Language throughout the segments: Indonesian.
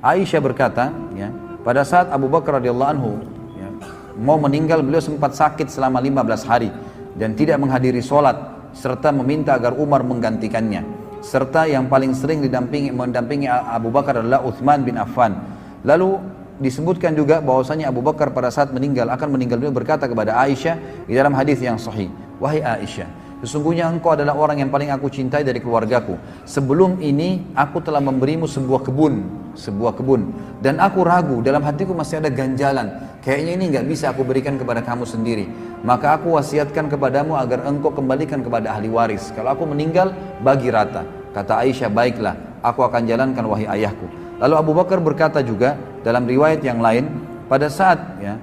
Aisyah berkata, ya, pada saat Abu Bakar radhiyallahu anhu ya, mau meninggal, beliau sempat sakit selama 15 hari dan tidak menghadiri sholat serta meminta agar Umar menggantikannya. Serta yang paling sering mendampingi Abu Bakar adalah Uthman bin Affan. Lalu disebutkan juga bahwasanya Abu Bakar pada saat akan meninggal beliau berkata kepada Aisyah di dalam hadis yang sahih, "Wahai Aisyah, sesungguhnya engkau adalah orang yang paling aku cintai dari keluargaku. Sebelum ini aku telah memberimu sebuah kebun, dan aku ragu, dalam hatiku masih ada ganjalan. Kayaknya ini nggak bisa aku berikan kepada kamu sendiri. Maka aku wasiatkan kepadamu agar engkau kembalikan kepada ahli waris. Kalau aku meninggal, bagi rata." Kata Aisyah, "Baiklah, aku akan jalankan wahai ayahku." Lalu Abu Bakar berkata juga dalam riwayat yang lain, pada saat ya,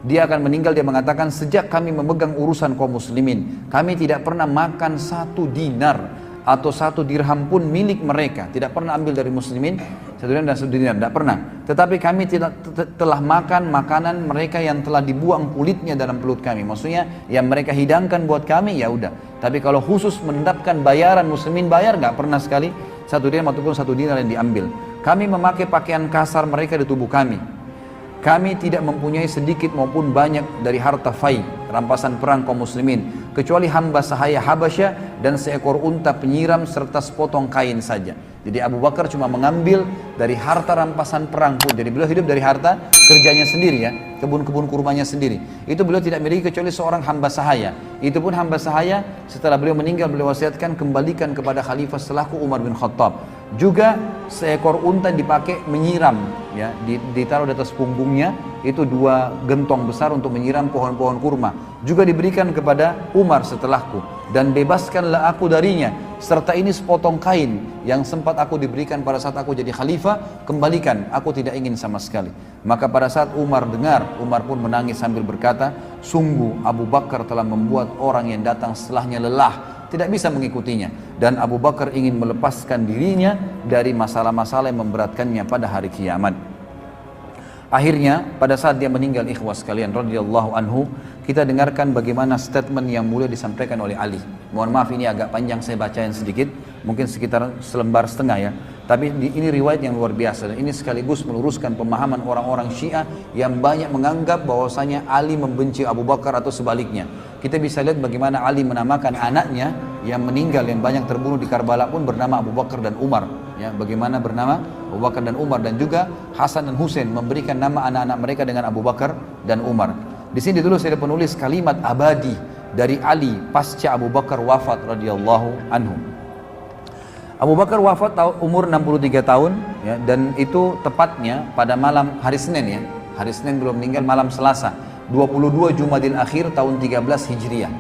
dia akan meninggal, dia mengatakan, "Sejak kami memegang urusan kaum muslimin, kami tidak pernah makan 1 dinar atau 1 dirham pun milik mereka. Tidak pernah ambil dari muslimin 1 dinar dan 1 dinar, tidak pernah. Tetapi kami telah makan makanan mereka yang telah dibuang kulitnya dalam perut kami." Maksudnya yang mereka hidangkan buat kami, ya udah. Tapi kalau khusus mendapatkan bayaran muslimin bayar, nggak pernah sekali 1 dirham ataupun 1 dinar yang diambil. Kami memakai pakaian kasar mereka di tubuh kami. Kami tidak mempunyai sedikit maupun banyak dari harta fai, rampasan perang kaum muslimin, kecuali hamba sahaya Habasyah dan seekor unta penyiram serta sepotong kain saja. Jadi Abu Bakar cuma mengambil dari harta rampasan perang pun. Jadi beliau hidup dari harta kerjanya sendiri ya, kebun-kebun kurmanya sendiri. Itu beliau tidak miliki kecuali seorang hamba sahaya. Itu pun hamba sahaya setelah beliau meninggal beliau wasiatkan kembalikan kepada khalifah setelahku Umar bin Khattab. Juga seekor unta dipakai menyiram ya, ditaruh di atas punggungnya, itu 2 gentong besar untuk menyiram pohon-pohon kurma. Juga diberikan kepada Umar setelahku, dan bebaskanlah aku darinya, serta ini sepotong kain yang sempat aku diberikan pada saat aku jadi khalifah, kembalikan, aku tidak ingin sama sekali. Maka pada saat Umar dengar, Umar pun menangis sambil berkata, "Sungguh Abu Bakar telah membuat orang yang datang setelahnya lelah, tidak bisa mengikutinya, dan Abu Bakar ingin melepaskan dirinya dari masalah-masalah yang memberatkannya pada hari kiamat." Akhirnya pada saat dia meninggal, ikhwas sekalian radhiyallahu anhu, kita dengarkan bagaimana statement yang mulia disampaikan oleh Ali. Mohon maaf ini agak panjang, saya bacain sedikit, mungkin sekitar selembar setengah ya. Tapi ini riwayat yang luar biasa, dan ini sekaligus meluruskan pemahaman orang-orang Syiah yang banyak menganggap bahwasanya Ali membenci Abu Bakar atau sebaliknya. Kita bisa lihat bagaimana Ali menamakan anaknya yang meninggal, yang banyak terbunuh di Karbala pun bernama Abu Bakar dan Umar. Ya, bagaimana bernama Abu Bakar dan Umar, dan juga Hasan dan Husain memberikan nama anak-anak mereka dengan Abu Bakar dan Umar. Di sini dulu saya penulis kalimat abadi dari Ali pasca Abu Bakar wafat radhiyallahu anhu. Abu Bakar wafat umur 63 tahun ya, dan itu tepatnya pada malam hari Senin ya. Hari Senin belum meninggal, malam Selasa 22 Jumadil Akhir tahun 13 Hijriah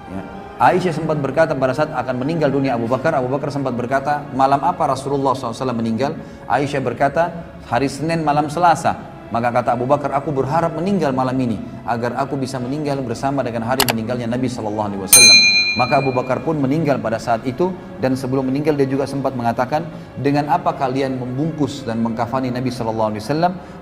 ya. Aisyah sempat berkata pada saat akan meninggal dunia Abu Bakar sempat berkata, "Malam apa Rasulullah SAW meninggal?" Aisyah berkata, "Hari Senin malam Selasa." Maka kata Abu Bakar, "Aku berharap meninggal malam ini agar aku bisa meninggal bersama dengan hari meninggalnya Nabi SAW." Maka Abu Bakar pun meninggal pada saat itu, dan sebelum meninggal dia juga sempat mengatakan, "Dengan apa kalian membungkus dan mengkafani Nabi SAW?"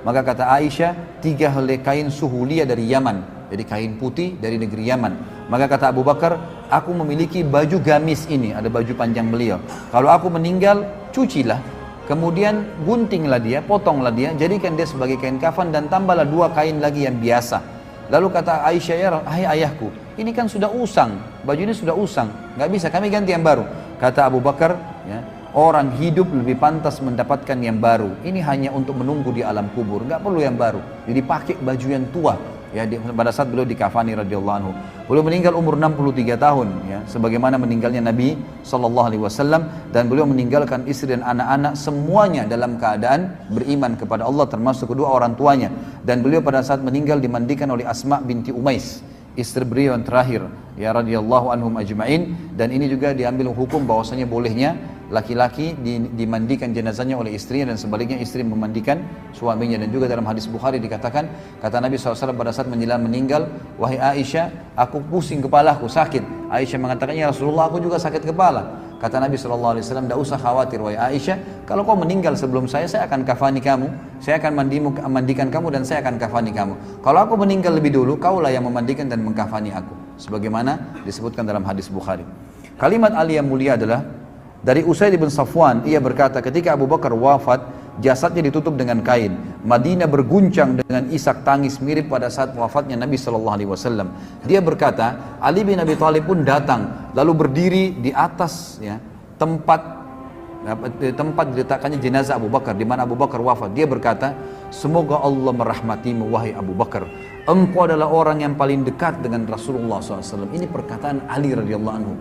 Maka kata Aisyah, 3 helai kain suhulia dari Yaman, jadi kain putih dari negeri Yaman. Maka kata Abu Bakar, "Aku memiliki baju gamis ini," ada baju panjang beliau. "Kalau aku meninggal, cucilah, kemudian guntinglah dia, potonglah dia, jadikan dia sebagai kain kafan, dan tambahlah 2 kain lagi yang biasa." Lalu kata Aisyah, "Ya hai ayahku, ini kan sudah usang, baju ini sudah usang, nggak bisa, kami ganti yang baru." Kata Abu Bakar, ya, "Orang hidup lebih pantas mendapatkan yang baru. Ini hanya untuk menunggu di alam kubur, nggak perlu yang baru." Jadi pakai baju yang tua. Ya, pada saat beliau dikafani radhiyallahu anhu. Beliau meninggal umur 63 tahun ya, sebagaimana meninggalnya Nabi sallallahu alaihi wasallam, dan beliau meninggalkan istri dan anak-anak semuanya dalam keadaan beriman kepada Allah, termasuk kedua orang tuanya. Dan beliau pada saat meninggal dimandikan oleh Asma binti Umais, istri beliau yang terakhir ya radhiyallahu anhum ajma'in. Dan ini juga diambil hukum bahwasanya bolehnya laki-laki dimandikan jenazahnya oleh istrinya, dan sebaliknya istri memandikan suaminya. Dan juga dalam hadis Bukhari dikatakan, kata Nabi SAW pada saat menjelang meninggal, "Wahai Aisyah, aku pusing kepalaku, sakit." Aisyah mengatakan, "Ya Rasulullah, aku juga sakit kepala." Kata Nabi SAW, "Tidak usah khawatir wahai Aisyah, kalau kau meninggal sebelum saya akan kafani kamu, saya akan mandikan kamu, dan saya akan kafani kamu. Kalau aku meninggal lebih dulu, kaulah yang memandikan dan mengkafani aku." Sebagaimana disebutkan dalam hadis Bukhari. Kalimat Ali yang mulia adalah dari Usaid bin Safwan, ia berkata, ketika Abu Bakar wafat, jasadnya ditutup dengan kain. Madinah berguncang dengan isak tangis mirip pada saat wafatnya Nabi SAW. Dia berkata, Ali bin Abi Thalib pun datang, lalu berdiri di atas ya, tempat diletakkannya jenazah Abu Bakar, di mana Abu Bakar wafat. Dia berkata, semoga Allah merahmatimu wahai Abu Bakar, engkau adalah orang yang paling dekat dengan Rasulullah SAW. Ini perkataan Ali radhiyallahu anhu,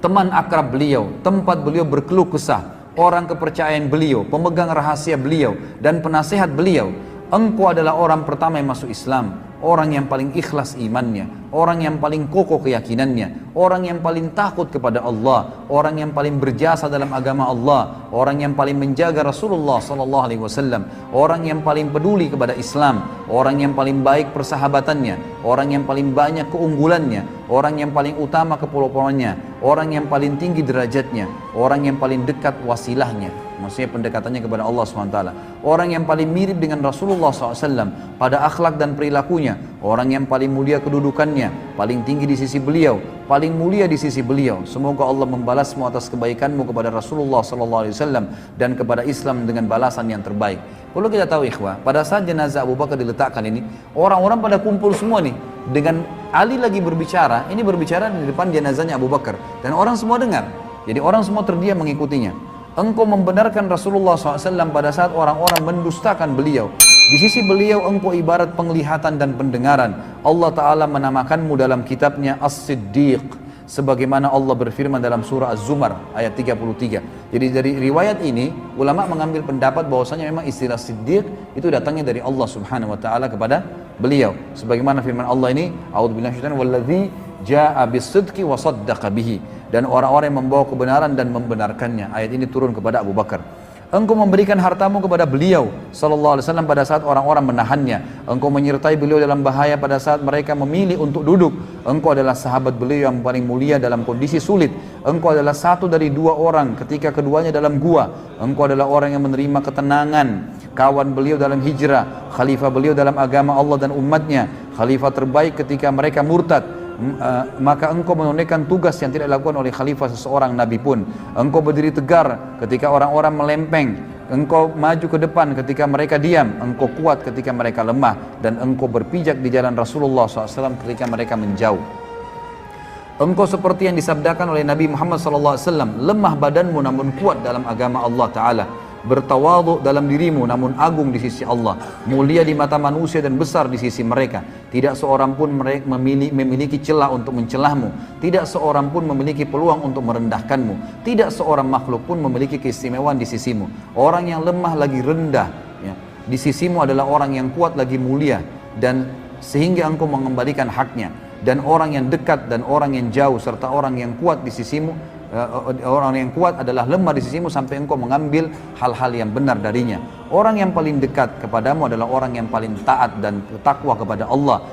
teman akrab beliau, tempat beliau berkeluh kesah, orang kepercayaan beliau, pemegang rahasia beliau, dan penasehat beliau. Engkau adalah orang pertama yang masuk Islam, orang yang paling ikhlas imannya, orang yang paling kokoh keyakinannya, orang yang paling takut kepada Allah, orang yang paling berjasa dalam agama Allah, orang yang paling menjaga Rasulullah SAW, orang yang paling peduli kepada Islam, orang yang paling baik persahabatannya, orang yang paling banyak keunggulannya, orang yang paling utama kepulauannya, orang yang paling tinggi derajatnya, orang yang paling dekat wasilahnya, maksudnya pendekatannya kepada Allah SWT, orang yang paling mirip dengan Rasulullah SAW pada akhlak dan perilakunya, orang yang paling mulia kedudukannya, paling tinggi di sisi beliau, paling mulia di sisi beliau. Semoga Allah membalasmu atas kebaikanmu kepada Rasulullah SAW dan kepada Islam dengan balasan yang terbaik. Perlu kita tahu ikhwah, pada saat jenazah Abu Bakar diletakkan ini, orang-orang pada kumpul semua nih, dengan Ali lagi berbicara, ini berbicara di depan jenazahnya Abu Bakar, dan orang semua dengar, jadi orang semua terdiam mengikutinya. Engkau membenarkan Rasulullah SAW pada saat orang-orang mendustakan beliau. Di sisi beliau engkau ibarat penglihatan dan pendengaran. Allah Ta'ala menamakanmu dalam kitabnya As-Siddiq, sebagaimana Allah berfirman dalam surah Az-Zumar ayat 33. Jadi dari riwayat ini ulama mengambil pendapat bahwasanya memang istilah Siddiq itu datangnya dari Allah Subhanahu wa taala kepada beliau. Sebagaimana firman Allah ini, a'udzubillahi minasyaitonir wallazi jaa'a bis-sidqi wa saddaqa bihi, dan orang-orang yang membawa kebenaran dan membenarkannya. Ayat ini turun kepada Abu Bakar. Engkau memberikan hartamu kepada beliau sallallahu alaihi wasallam pada saat orang-orang menahannya. Engkau menyertai beliau dalam bahaya pada saat mereka memilih untuk duduk. Engkau adalah sahabat beliau yang paling mulia dalam kondisi sulit. Engkau adalah satu dari dua orang ketika keduanya dalam gua. Engkau adalah orang yang menerima ketenangan, kawan beliau dalam hijrah, khalifah beliau dalam agama Allah dan umatnya, khalifah terbaik ketika mereka murtad. Maka engkau menunaikan tugas yang tidak dilakukan oleh khalifah seseorang nabi pun. Engkau berdiri tegar ketika orang-orang melempeng, engkau maju ke depan ketika mereka diam, engkau kuat ketika mereka lemah, dan engkau berpijak di jalan Rasulullah SAW ketika mereka menjauh. Engkau seperti yang disabdakan oleh Nabi Muhammad SAW, lemah badanmu namun kuat dalam agama Allah Ta'ala, bertawadhu dalam dirimu namun agung di sisi Allah, mulia di mata manusia dan besar di sisi mereka. Tidak seorang pun memiliki celah untuk mencelahmu, tidak seorang pun memiliki peluang untuk merendahkanmu, tidak seorang makhluk pun memiliki keistimewaan di sisimu. Orang yang lemah lagi rendah ya, di sisimu adalah orang yang kuat lagi mulia, dan sehingga engkau mengembalikan haknya. Dan orang yang dekat dan orang yang jauh serta orang yang kuat di sisimu, orang yang kuat adalah lemah di sisimu sampai engkau mengambil hal-hal yang benar darinya. Orang yang paling dekat kepadamu adalah orang yang paling taat dan takwa kepada Allah.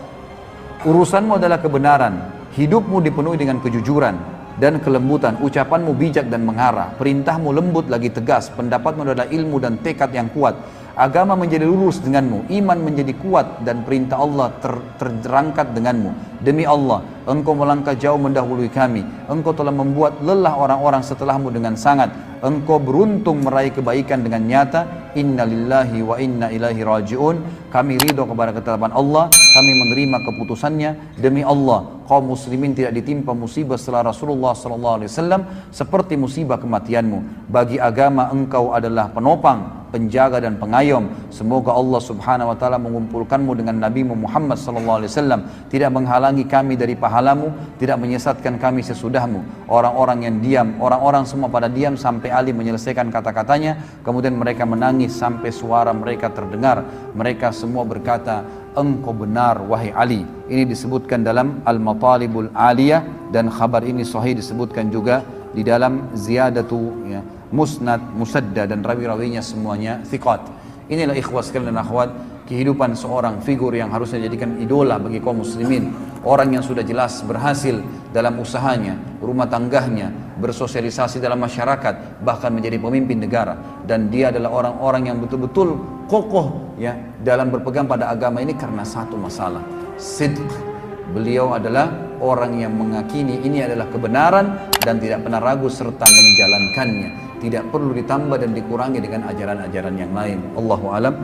Urusanmu adalah kebenaran, hidupmu dipenuhi dengan kejujuran dan kelembutan, ucapanmu bijak dan mengarah, perintahmu lembut lagi tegas, pendapatmu adalah ilmu dan tekad yang kuat. Agama menjadi lurus denganmu, iman menjadi kuat, dan perintah Allah terangkat denganmu. Demi Allah, engkau melangkah jauh mendahului kami. Engkau telah membuat lelah orang-orang setelahmu dengan sangat. Engkau beruntung meraih kebaikan dengan nyata. Inna lillahi wa inna ilaihi raji'un. Kami ridho kepada ketetapan Allah, kami menerima keputusannya. Demi Allah, kaum muslimin tidak ditimpa musibah setelah Rasulullah SAW seperti musibah kematianmu. Bagi agama engkau adalah penopang, penjaga dan pengayom. Semoga Allah Subhanahu wa taala mengumpulkanmu dengan Nabi Muhammad sallallahu alaihi wasallam, tidak menghalangi kami dari pahalamu, tidak menyesatkan kami sesudahmu. Orang-orang yang diam, orang-orang semua pada diam sampai Ali menyelesaikan kata-katanya, kemudian mereka menangis sampai suara mereka terdengar. Mereka semua berkata, engkau benar wahai Ali. Ini disebutkan dalam Al-Matalibul Aliyah, dan khabar ini sahih disebutkan juga di dalam Ziyadatu ya, Musnad, Musadda, dan rawi-rawinya semuanya thiqat. Inilah ikhwas sekalian dan akhwat, kehidupan seorang figur yang harusnya jadikan idola bagi kaum muslimin. Orang yang sudah jelas berhasil dalam usahanya, rumah tangganya, bersosialisasi dalam masyarakat, bahkan menjadi pemimpin negara. Dan dia adalah orang-orang yang betul-betul kokoh ya dalam berpegang pada agama ini karena satu masalah, sidq. Beliau adalah orang yang meyakini ini adalah kebenaran dan tidak pernah ragu serta menjalankannya. tidak perlu ditambah dan dikurangi dengan ajaran-ajaran yang lain. Allahu alam.